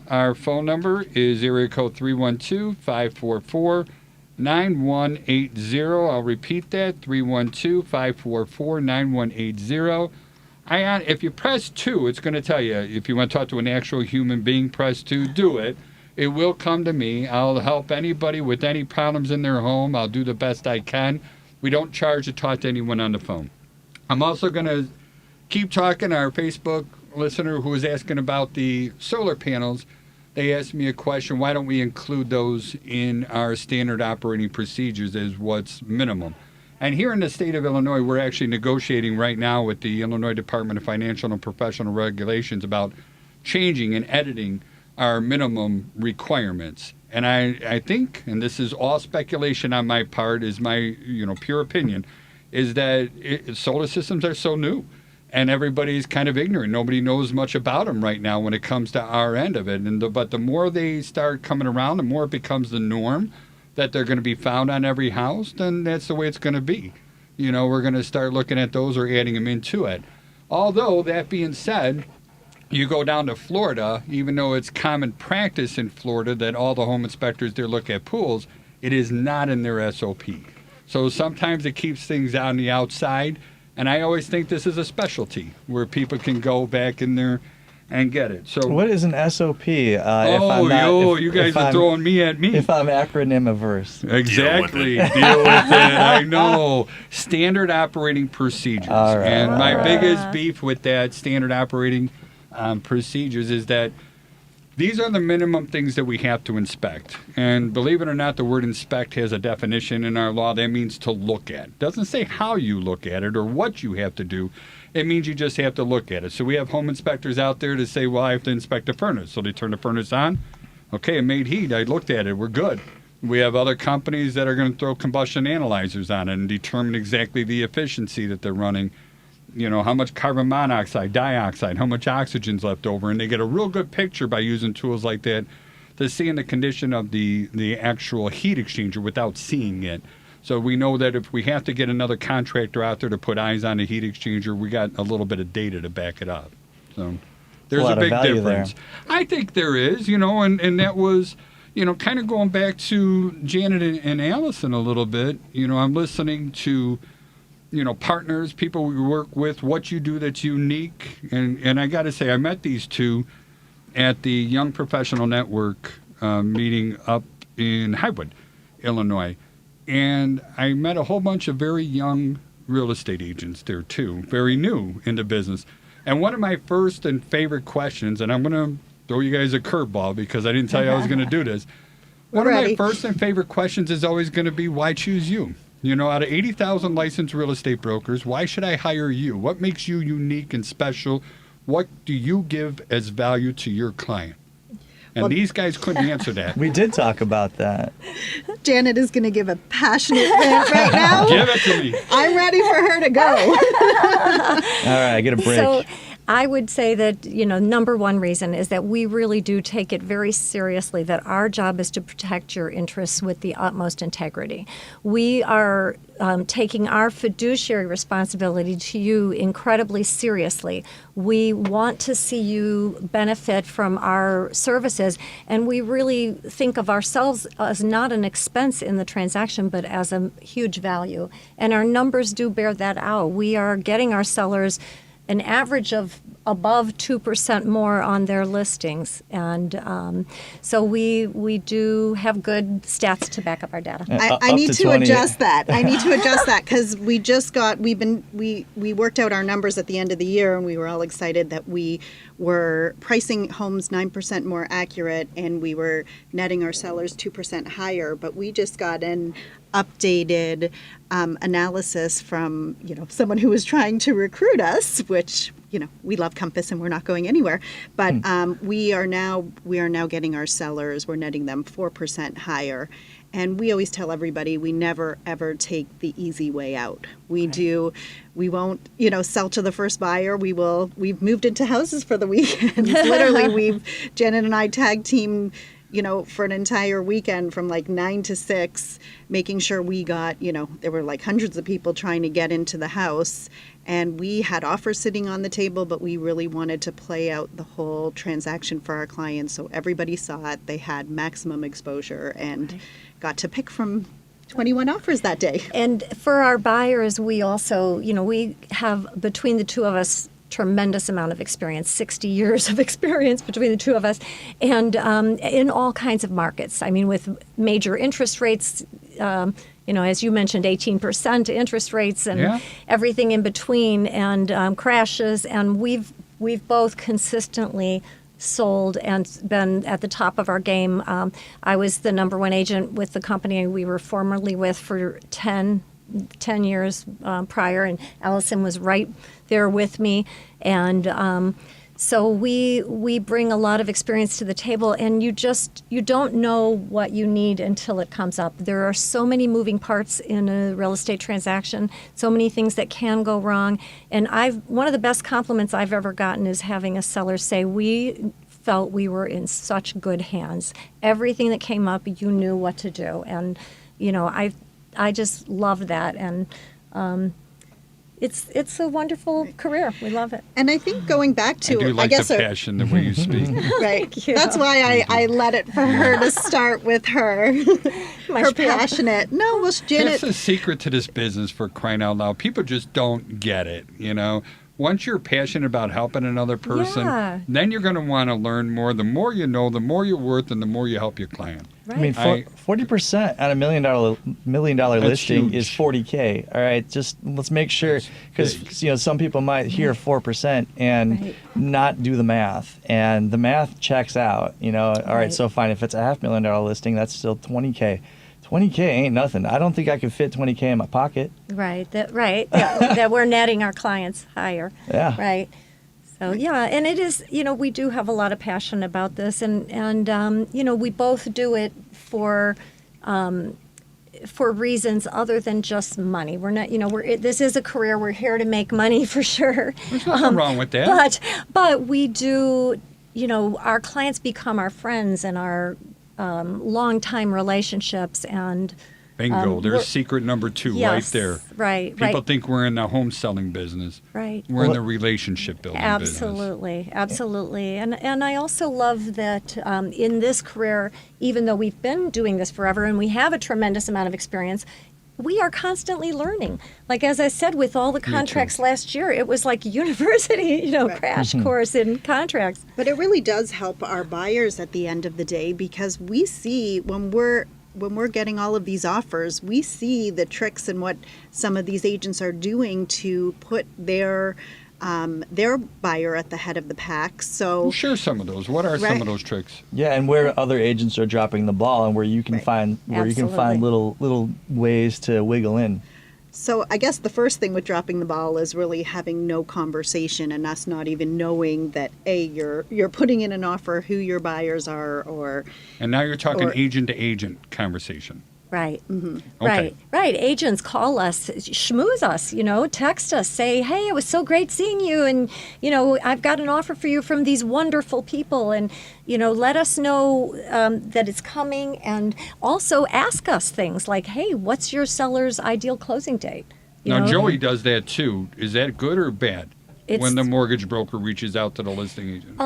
Our phone number is area code 312-544-9180. I'll repeat that, 312-544-9180. If you press 2, it's going to tell you. If you want to talk to an actual human being, press 2, do it. It will come to me. I'll help anybody with any problems in their home. I'll do the best I can. We don't charge to talk to anyone on the phone. I'm also going to keep talking. Our Facebook listener who was asking about the solar panels, they asked me a question, why don't we include those in our standard operating procedures as what's minimum? And here in the state of Illinois, we're actually negotiating right now with the Illinois Department of Financial and Professional Regulations about changing and editing our minimum requirements. And I think, and this is all speculation on my part, is my pure opinion, is that solar systems are so new. And everybody's kind of ignorant. Nobody knows much about them right now when it comes to our end of it. But the more they start coming around, the more it becomes the norm that they're going to be found on every house, then that's the way it's going to be. We're going to start looking at those or adding them into it. Although, that being said, you go down to Florida, even though it's common practice in Florida that all the home inspectors there look at pools, it is not in their SOP. So sometimes it keeps things on the outside. And I always think this is a specialty where people can go back in there and get it. So what is an SOP? You guys are throwing me at me. If I'm acronym averse. Exactly. Deal with it. I know. Standard operating procedures. All right. And my biggest beef with that standard operating procedures is that these are the minimum things that we have to inspect. And believe it or not, the word inspect has a definition in our law. That means to look at. It doesn't say how you look at it or what you have to do. It means you just have to look at it. So we have home inspectors out there to say, well, I have to inspect the furnace. So they turn the furnace on. Okay, it made heat. I looked at it. We're good. We have other companies that are going to throw combustion analyzers on it and determine exactly the efficiency that they're running. How much carbon monoxide, dioxide, how much oxygen's left over. And they get a real good picture by using tools like that to see in the condition of the actual heat exchanger without seeing it. So we know that if we have to get another contractor out there to put eyes on the heat exchanger, we got a little bit of data to back it up. So there's a big difference. There. I think there is, and that was, kind of going back to Janet and Allison a little bit, I'm listening to, partners, people we work with, what you do that's unique. And I got to say, I met these two at the Young Professional Network meeting up in Highwood, Illinois. And I met a whole bunch of very young real estate agents there, too, very new into business. And one of my first and favorite questions, and I'm going to throw you guys a curveball because I didn't tell you I was going to do this. One of my first and favorite questions is always going to be, why choose you? Out of 80,000 licensed real estate brokers, why should I hire you? What makes you unique and special? What do you give as value to your client? And these guys couldn't answer that. We did talk about that. Janet is going to give a passionate rant right now. Give it to me. I'm ready for her to go. All right, get a break. So I would say that, number one reason is that we really do take it very seriously that our job is to protect your interests with the utmost integrity. We are taking our fiduciary responsibility to you incredibly seriously. We want to see you benefit from our services, and we really think of ourselves as not an expense in the transaction, but as a huge value. And our numbers do bear that out. We are getting our sellers an average of above 2% more on their listings. And so we do have good stats to back up our data. I need to adjust that. I need to adjust that because we worked out our numbers at the end of the year, and we were all excited that we were pricing homes 9% more accurate, and we were netting our sellers 2% higher. But we just got an updated analysis from someone who was trying to recruit us, which we love Compass and we're not going anywhere. But we are now getting our sellers, we're netting them 4% higher. And we always tell everybody we never ever take the easy way out. We won't sell to the first buyer. We've moved into houses for the weekend. Literally, Janet and I tag team for an entire weekend from like 9 to 6, making sure we got, there were like hundreds of people trying to get into the house, and we had offers sitting on the table, but we really wanted to play out the whole transaction for our clients. So everybody saw it. They had maximum exposure and got to pick from 21 offers that day. And for our buyers, we also, we have between the two of us tremendous amount of experience, 60 years of experience between the two of us, and in all kinds of markets. I mean, with major interest rates, as you mentioned, 18% interest rates and everything in between, and crashes, and we've both consistently sold and been at the top of our game. I was the number one agent with the company we were formerly with for 10 years prior, and Allison was right there with me, and so we bring a lot of experience to the table, and you don't know what you need until it comes up. There are so many moving parts in a real estate transaction, so many things that can go wrong, and one of the best compliments I've ever gotten is having a seller say, we felt we were in such good hands. Everything that came up, you knew what to do, and I just love that, and it's a wonderful career. We love it. And I think going back to, I do like the passion, the way you speak. Right. That's why I let it for her to start with her passionate. No, well, Janet. That's the secret to this business, for crying out loud. People just don't get it, Once you're passionate about helping another person, then you're going to want to learn more. The more you know, the more you're worth, and the more you help your client. Right. I mean, 40% on a $1 million listing huge. is $40K. All right, just let's make sure, because some people might hear 4% and not do the math, and the math checks out. All right, so fine. If it's a $500,000 listing, that's still $20K. $20K ain't nothing. I don't think I could fit $20K in my pocket. Right. That we're netting our clients higher. Yeah. Right. So and it is. We do have a lot of passion about this, and we both do it for reasons other than just money. We're not. This is a career. We're here to make money for sure. There's nothing wrong with that. But we do. Our clients become our friends and our long-time relationships, and Bingo. There's we're- secret number 2 right Yes, there. right, People right. think we're in the home selling business. Right. We're in the relationship building business. Absolutely. And I also love that in this career, even though we've been doing this forever and we have a tremendous amount of experience, we are constantly learning. Like, as I said, with all the contracts last year, it was like university, crash course in contracts. But it really does help our buyers at the end of the day, because we see when we're getting all of these offers, we see the tricks and what some of these agents are doing to put their buyer at the head of the pack. So Well, share some of those. What are some Right. of those tricks? Yeah, and where other agents are dropping the ball, and where you can Right. find Absolutely. little ways to wiggle in. So I guess the first thing with dropping the ball is really having no conversation and us not even knowing that you're putting in an offer, who your buyers are, or And now you're talking Or- agent to agent conversation. Right. Okay. Right. Agents call us, schmooze us, text us, say, hey, it was so great seeing you. And, I've got an offer for you from these wonderful people. And, let us know that it's coming. And also ask us things like, hey, what's your seller's ideal closing date? Now, Joey does that too. Is that good or bad? It's- When the mortgage broker reaches out to the listing agent.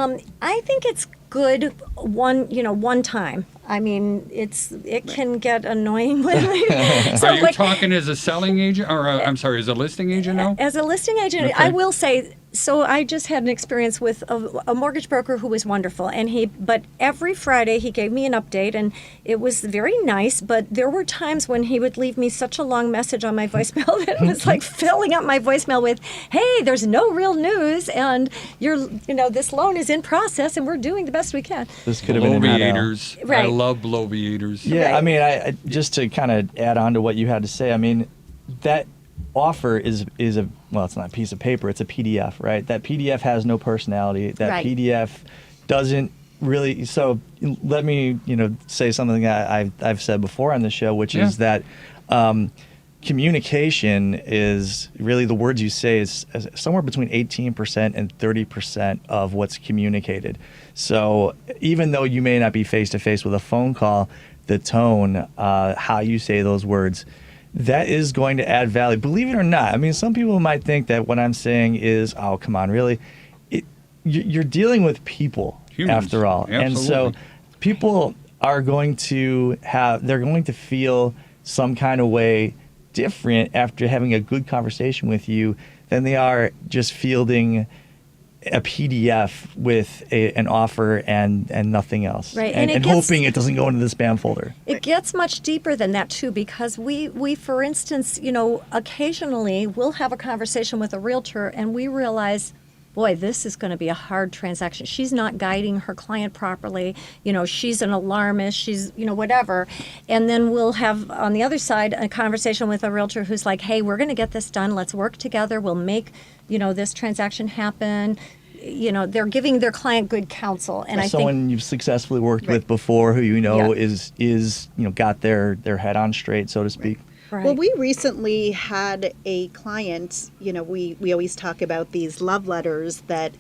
I think it's good one time. I mean, it can get annoying when Are you talking as a selling agent, or as a listing agent now? As a listing agent, I will say, so I just had an experience with a mortgage broker who was wonderful, but every Friday he gave me an update, and it was very nice, but there were times when he would leave me such a long message on my voicemail that it was like filling up my voicemail with, hey, there's no real news, and this loan is in process, and we're doing the best we can. This could have been an email. Bloviators. I Right. love bloviators. Yeah, Right. I mean, I just to kind of add on to what you had to say. I mean, that offer is it's not a piece of paper; it's a PDF, right? That PDF has no personality. That Right. PDF doesn't really. So let me say something that I've said before on the show, which Yeah. is that. Communication is really the words you say is somewhere between 18% and 30% of what's communicated. So even though you may not be face to face with a phone call, the tone, how you say those words, that is going to add value. Believe it or not. I mean, some people might think that what I'm saying is, oh, come on, really? You're dealing with people Humans. after all. And so Absolutely. people are going to they're going to feel some kind of way different after having a good conversation with you than they are just fielding a PDF with an offer and nothing else. Right, And, and it and gets- hoping it doesn't go into the spam folder. It gets much deeper than that too, because we for instance, occasionally we'll have a conversation with a realtor and we realize, boy, this is going to be a hard transaction. She's not guiding her client properly. She's an alarmist. She's, whatever. And then we'll have on the other side a conversation with a realtor who's like, hey, we're going to get this done. Let's work together. We'll make, this transaction happen. They're giving their client good counsel. And I Someone think you've successfully worked with before who Yeah. is got their head on straight, so to speak. right. Well, we recently had a client, we always talk about these love letters that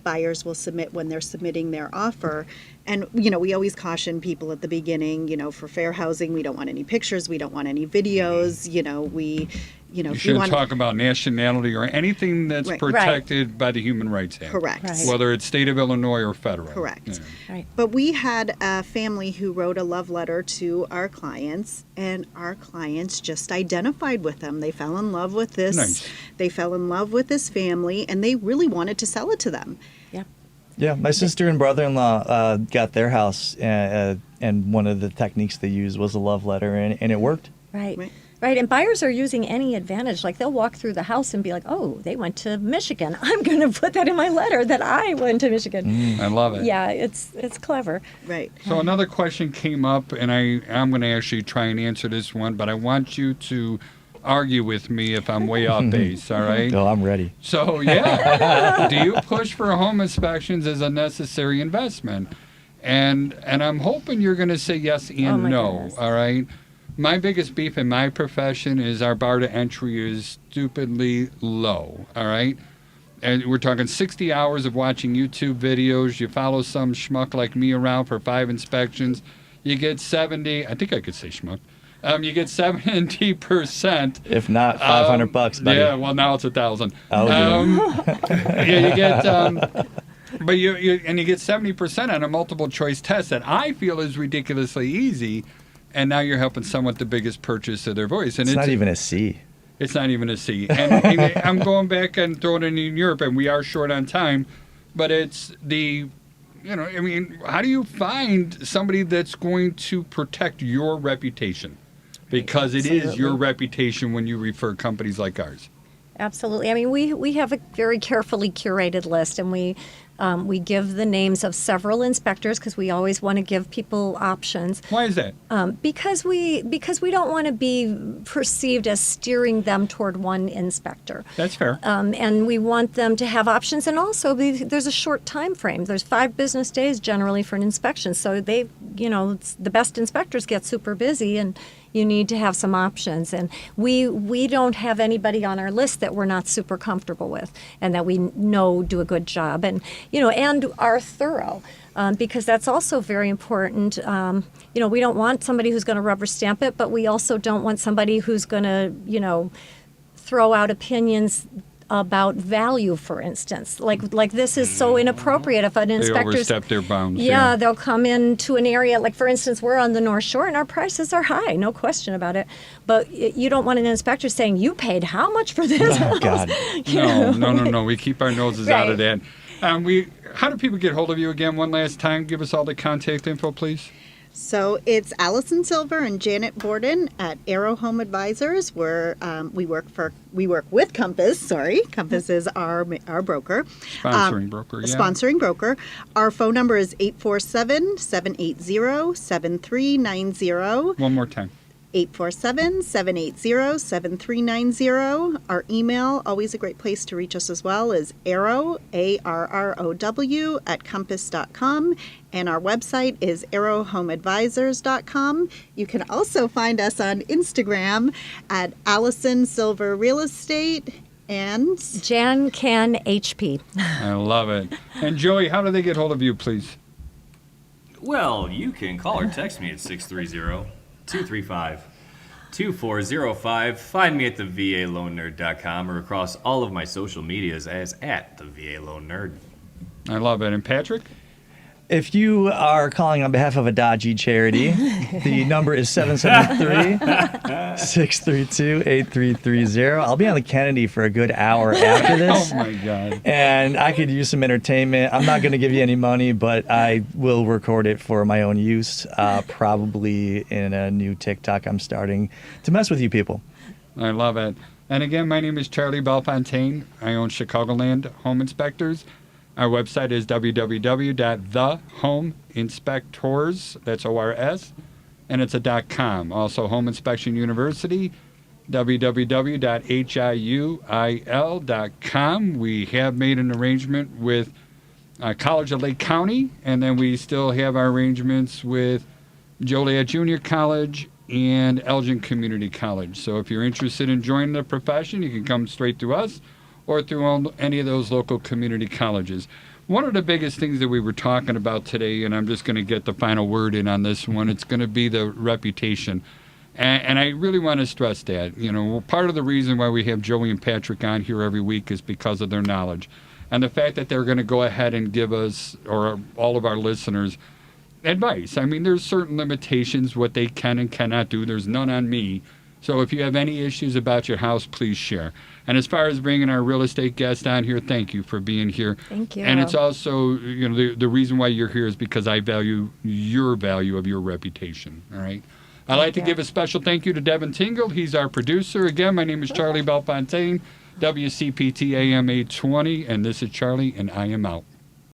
buyers will submit when they're submitting their offer. And, we always caution people at the beginning, for fair housing, we don't want any pictures, we don't want any videos, You if you shouldn't want talk about nationality or anything that's Right. protected by the Human Rights Act. Correct. Right. Whether it's state of Illinois or federal. Correct. Yeah. right. But we had a family who wrote a love letter to our clients, and our clients just identified with them. They fell in love with this. Nice. They fell in love with this family, and they really wanted to sell it to them. Yeah. Yeah, my sister and brother-in-law got their house, and one of the techniques they used was a love letter, and it worked. Right. Right. Right. And buyers are using any advantage. Like they'll walk through the house and be like, oh, they went to Michigan. I'm going to put that in my letter that I went to Michigan. I love it. Yeah, it's clever. Right. So another question came up, and I'm going to actually try and answer this one, but I want you to argue with me if I'm way off base, all right? Oh, I'm ready. So, yeah, do you push for home inspections as a necessary investment? And I'm hoping you're going to say yes and Oh, my no, goodness. all right? My biggest beef in my profession is our bar to entry is stupidly low, all right? And we're talking 60 hours of watching YouTube videos. You follow some schmuck like me around for 5 inspections. You get 70, I think I could say schmuck. You get 70%. If not, $500, buddy. Yeah, well, now it's 1,000. Oh, Yeah, you get, but you get 70% on a multiple choice test that I feel is ridiculously easy, and now you're helping someone with the biggest purchase of their voice. And it's not even a C. It's not even a C. And I'm going back and throwing it in Europe, and we are short on time, but it's how do you find somebody that's going to protect your reputation? Because it is your reputation when you refer companies like ours. Absolutely. I mean, we have a very carefully curated list, and we give the names of several inspectors because we always want to give people options. Why is that? Because we don't want to be perceived as steering them toward one inspector. That's fair. And we want them to have options, and also there's a short time frame. There's 5 business days generally for an inspection, so the best inspectors get super busy, and you need to have some options. And we don't have anybody on our list that we're not super comfortable with and that we know do a good job and are thorough. Because that's also very important. We don't want somebody who's going to rubber stamp it, but we also don't want somebody who's going to, throw out opinions about value, for instance. Like this is so inappropriate if an inspector. They overstep their bounds. Yeah, they'll come into an area, like for instance, we're on the North Shore and our prices are high, no question about it. But you don't want an inspector saying, you paid how much for this house? God. No. We keep our noses out of that. How do people get hold of you again one last time? Give us all the contact info, please. So it's Allison Silver and Janet Borden at Arrow Home Advisors, where we work with Compass. Sorry, Compass is our broker. Sponsoring broker, yeah. Sponsoring broker. Our phone number is 847-780-7390. One more time. 847-780-7390. Our email, always a great place to reach us as well, is arrow, ARROW, @compass.com. And our website is arrowhomeadvisors.com. You can also find us on Instagram at Allison Silver Real Estate and Jan Can HP. I love it. And Joey, how do they get hold of you, please? Well, you can call or text me at 630-235-2405. Find me at thevaloannerd.com or across all of my social medias as at @thevaloannerd. I love it. And Patrick? If you are calling on behalf of a dodgy charity, the number is 773-632-8330. I'll be on the Kennedy for a good hour after this. Oh, my God. And I could use some entertainment. I'm not going to give you any money, but I will record it for my own use, probably in a new TikTok I'm starting to mess with you people. I love it. And again, my name is Charlie Belfontaine. I own Chicagoland Home Inspectors. Our website is www.thehomeinspectors, that's O-R-S, and it's a .com. Also, Home Inspection University, www.hiuil.com. We have made an arrangement with College of Lake County, and then we still have our arrangements with Joliet Junior College and Elgin Community College. So if you're interested in joining the profession, you can come straight to us or through any of those local community colleges. One of the biggest things that we were talking about today, and I'm just going to get the final word in on this one, it's going to be the reputation. And I really want to stress that. Part of the reason why we have Joey and Patrick on here every week is because of their knowledge. And the fact that they're going to go ahead and give us, or all of our listeners, advice. I mean, there's certain limitations, what they can and cannot do. There's none on me. So if you have any issues about your house, please share. And as far as bringing our real estate guest on here, thank you for being here. Thank you. And it's also, the reason why you're here is because I value your value of your reputation. All right. I'd like to give a special thank you to Devin Tingle. He's our producer. Again, my name is Charlie Belfontaine, WCPT AM 820, and this is Charlie, and I am out.